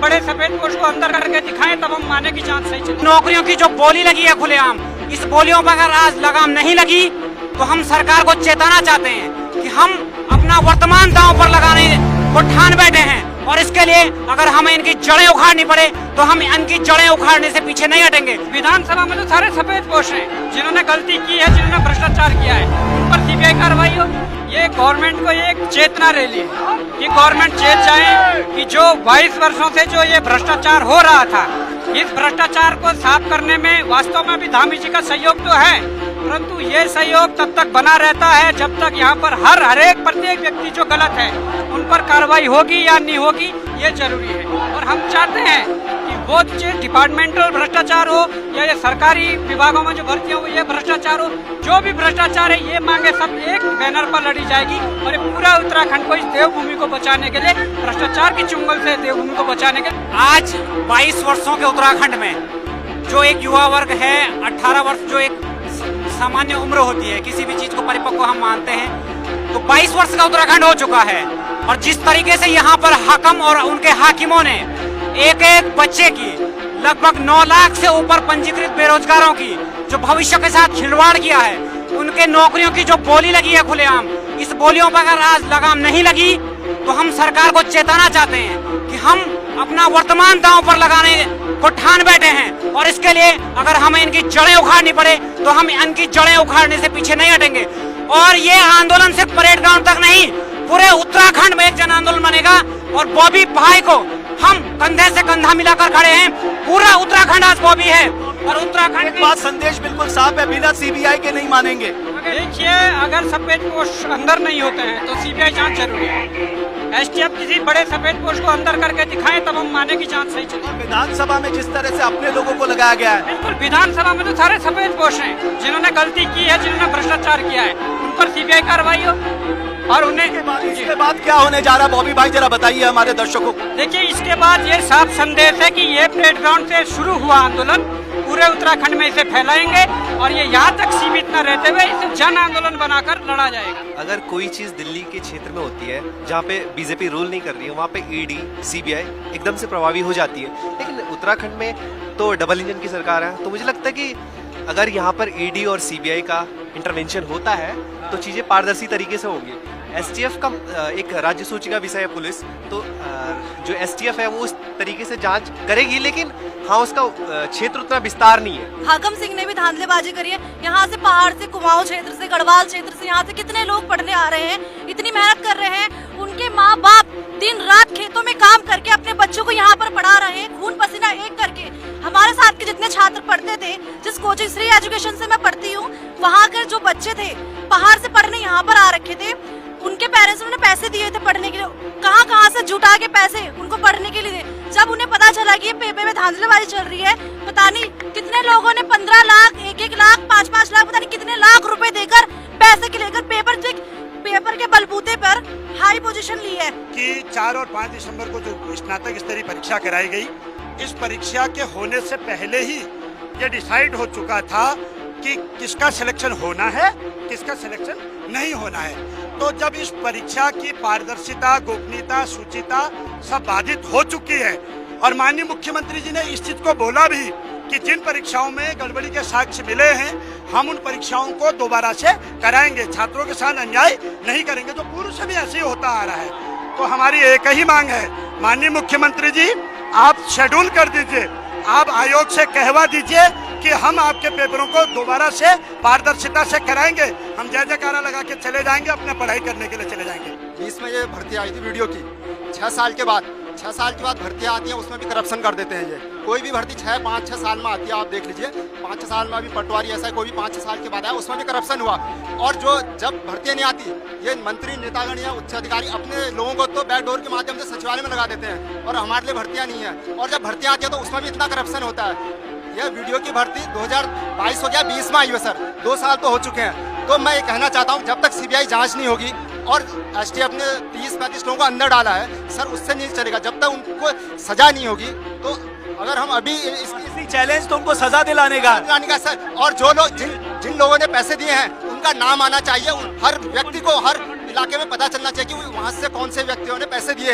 बड़े सफेद पोस्ट को अंदर करके दिखाएं, तब हम माने की जांच सही चले। नौकरियों की जो बोली लगी है खुलेआम, इस बोलियों पर अगर आज लगाम नहीं लगी तो हम सरकार को चेताना चाहते हैं कि हम अपना वर्तमान दांव पर लगाने को ठान बैठे हैं, और इसके लिए अगर हमें इनकी जड़ें उखाड़नी पड़े तो हम इनकी जड़ें उखाड़ने से पीछे नहीं हटेंगे। विधानसभा में तो सारे सफेद पोस्ट हैं, जिन्होंने गलती की है, जिन्होंने भ्रष्टाचार किया है, उन पर सीबीआई कार्रवाई हो। ये गवर्नमेंट को एक चेतना रैली है कि गवर्नमेंट चेत जाए कि जो 22 वर्षों से जो ये भ्रष्टाचार हो रहा था, इस भ्रष्टाचार को साफ करने में वास्तव में भी धामी जी का सहयोग तो है, परंतु ये सहयोग तब तक बना रहता है जब तक यहाँ पर हर एक प्रत्येक व्यक्ति जो गलत है उन पर कार्रवाई होगी या नहीं होगी, ये जरूरी है। और हम चाहते हैं कि वो चीज डिपार्टमेंटल भ्रष्टाचार हो या ये सरकारी विभागों में जो भर्ती हो ये भ्रष्टाचार हो, जो भी भ्रष्टाचार है ये मांगे सब एक बैनर पर लड़ी जाएगी। और ये पूरा उत्तराखंड को इस देवभूमि को बचाने के लिए, भ्रष्टाचार की चुंगल से देवभूमि को बचाने के लिए। आज 22 वर्षों के उत्तराखंड में जो एक युवा वर्ग है, 18 वर्ष जो एक सामान्य उम्र होती है, किसी भी चीज को परिपक्व हम मानते हैं, तो 22 वर्ष का उत्तराखंड हो चुका है। और जिस तरीके से यहाँ पर हाकम और उनके हाकिमों ने एक एक बच्चे की लगभग 9 लाख से ऊपर पंजीकृत बेरोजगारों की जो भविष्य के साथ खिलवाड़ किया है, उनके नौकरियों की जो बोली लगी है खुलेआम, इस बोलियों पर अगर आज लगाम नहीं लगी तो हम सरकार को चेताना चाहते हैं कि हम अपना वर्तमान दांव पर लगाने को ठान बैठे हैं, और इसके लिए अगर हमें इनकी जड़ें उखाड़नी पड़े तो हम इनकी जड़ें उखाड़ने से पीछे नहीं हटेंगे। और ये आंदोलन सिर्फ परेड ग्राउंड तक नहीं, पूरे उत्तराखंड में एक जन आंदोलन बनेगा। और बॉबी भाई को हम कंधे से कंधा मिलाकर खड़े हैं, पूरा उत्तराखंड आज बॉबी है। और उत्तराखंड एक बात संदेश बिल्कुल साफ है, बिना सीबीआई के नहीं मानेंगे। देखिए, अगर सफेद पोस्ट अंदर नहीं होते हैं तो सीबीआई जांच जरूरी है। एसटीएफ किसी बड़े सफेद पोस्ट को अंदर करके दिखाएं, तब हम माने की जांच सही चले। विधानसभा में जिस तरह से अपने लोगों को लगाया गया है, बिल्कुल, विधानसभा में तो सारे सफेद पोस्ट हैं, जिन्होंने गलती की है, जिन्होंने भ्रष्टाचार किया है, उन पर सीबीआई कार्रवाई हो। और उन्हें इसके बाद क्या होने जा रहा है बॉबी भाई, जरा बताइए हमारे दर्शकों को। देखिए, इसके बाद ये साफ संदेश है कि ये परेड ग्राउंड से शुरू हुआ आंदोलन पूरे उत्तराखंड में इसे फैलाएंगे, और ये यहाँ तक सीमित न रहते हुए इसे जन आंदोलन बनाकर लड़ा जाएगा। अगर कोई चीज दिल्ली के क्षेत्र में होती है जहाँ पे बीजेपी रूल नहीं कर रही है, वहाँ पे ईडी सीबीआई एकदम से प्रभावी हो जाती है। लेकिन उत्तराखंड में तो डबल इंजन की सरकार है, तो मुझे लगता है कि अगर यहाँ पर ईडी और सीबीआई का इंटरवेंशन होता है तो चीजें पारदर्शी तरीके से होंगी। एसटीएफ का एक राज्य सूची का विषय है पुलिस, तो जो एसटीएफ है वो उस तरीके से जांच करेगी, लेकिन हाँ उसका क्षेत्र उतना विस्तार नहीं है। हाकम सिंह ने भी धांधलेबाजी करी है। यहाँ से पहाड़ से, कुमाऊं क्षेत्र से, गढ़वाल क्षेत्र से, यहाँ से कितने लोग पढ़ने आ रहे हैं, इतनी मेहनत कर रहे हैं। उनके माँ बाप दिन रात खेतों में काम करके अपने बच्चों को यहाँ पर पढ़ा रहे हैं, खून पसीना एक करके। हमारे साथ के जितने छात्र पढ़ते थे, जिस कोचिंग श्री एजुकेशन से मैं पढ़ती हूँ, वहाँ के जो बच्चे थे पहाड़ से पढ़ने यहाँ पर आ रखे थे, उनके पेरेंट्स ने पैसे दिए थे पढ़ने के लिए, कहाँ से जुटा के पैसे उनको पढ़ने के लिए। जब उन्हें पता चला कि ये पेपर में धांधलेबाजी चल रही है, पता नहीं कितने लोगों ने 15 लाख, 1-1 लाख, 5-5 लाख, पता नहीं कितने लाख रुपए देकर पैसे के लेकर पेपर के बलबूते पर हाई पोजीशन ली है। कि 4 और 5 दिसंबर को जो स्नातक स्तरीय परीक्षा कराई गई, इस परीक्षा के होने से पहले ही ये डिसाइड हो चुका था कि किसका सिलेक्शन होना है, किसका सिलेक्शन नहीं होना है। तो जब इस परीक्षा की पारदर्शिता, गोपनीयता, शुचिता सब बाधित हो चुकी है, और माननीय मुख्यमंत्री जी ने इस चीज को बोला भी कि जिन परीक्षाओं में गड़बड़ी के साक्ष्य मिले हैं, हम उन परीक्षाओं को दोबारा से कराएंगे, छात्रों के साथ अन्याय नहीं करेंगे। तो पूर्व से भी ऐसे ही होता आ रहा है। तो हमारी एक ही मांग है, माननीय मुख्यमंत्री जी आप शेड्यूल कर दीजिए, आप आयोग से कहवा दीजिए कि हम आपके पेपरों को दोबारा से पारदर्शिता से कराएंगे। हम जय जयकारा लगा के चले जाएंगे, अपने पढ़ाई करने के लिए चले जाएंगे। बीच में ये भर्ती आई थी वीडियो की, 6 साल के बाद भर्तियाँ आती हैं, उसमें भी करप्शन कर देते हैं। ये कोई भी भर्ती 5-6 साल में आती है, आप देख लीजिए 5-6 साल में। अभी पटवारी ऐसा है, कोई भी 5-6 साल के बाद आया, उसमें भी करप्शन हुआ। और जो जब भर्तियाँ नहीं आती, ये मंत्री, नेतागण या उच्च अधिकारी अपने लोगों को तो बैकडोर के माध्यम से सचिवालय में लगा देते हैं, और हमारे लिए भर्तियाँ नहीं है। और जब भर्तियाँ आती है तो उसमें भी इतना करप्शन होता है। यह वीडियो की भर्ती 2022 हो गया, 20 में आई है सर, 2 साल तो हो चुके हैं। तो मैं ये कहना चाहता हूँ, जब तक सीबीआई जांच नहीं होगी, और एसटीएफ ने 30-35 लोगों को अंदर डाला है सर, उससे नहीं चलेगा। जब तक उनको सजा नहीं होगी, तो अगर हम अभी इसकी चैलेंज तो उनको सजा दिलाने का सर। और जो लोग जिन लोगों ने पैसे दिए हैं, उनका नाम आना चाहिए। हर व्यक्ति को, हर इलाके में पता चलना चाहिए कि वहाँ से कौन से व्यक्तियों ने पैसे दिए हैं।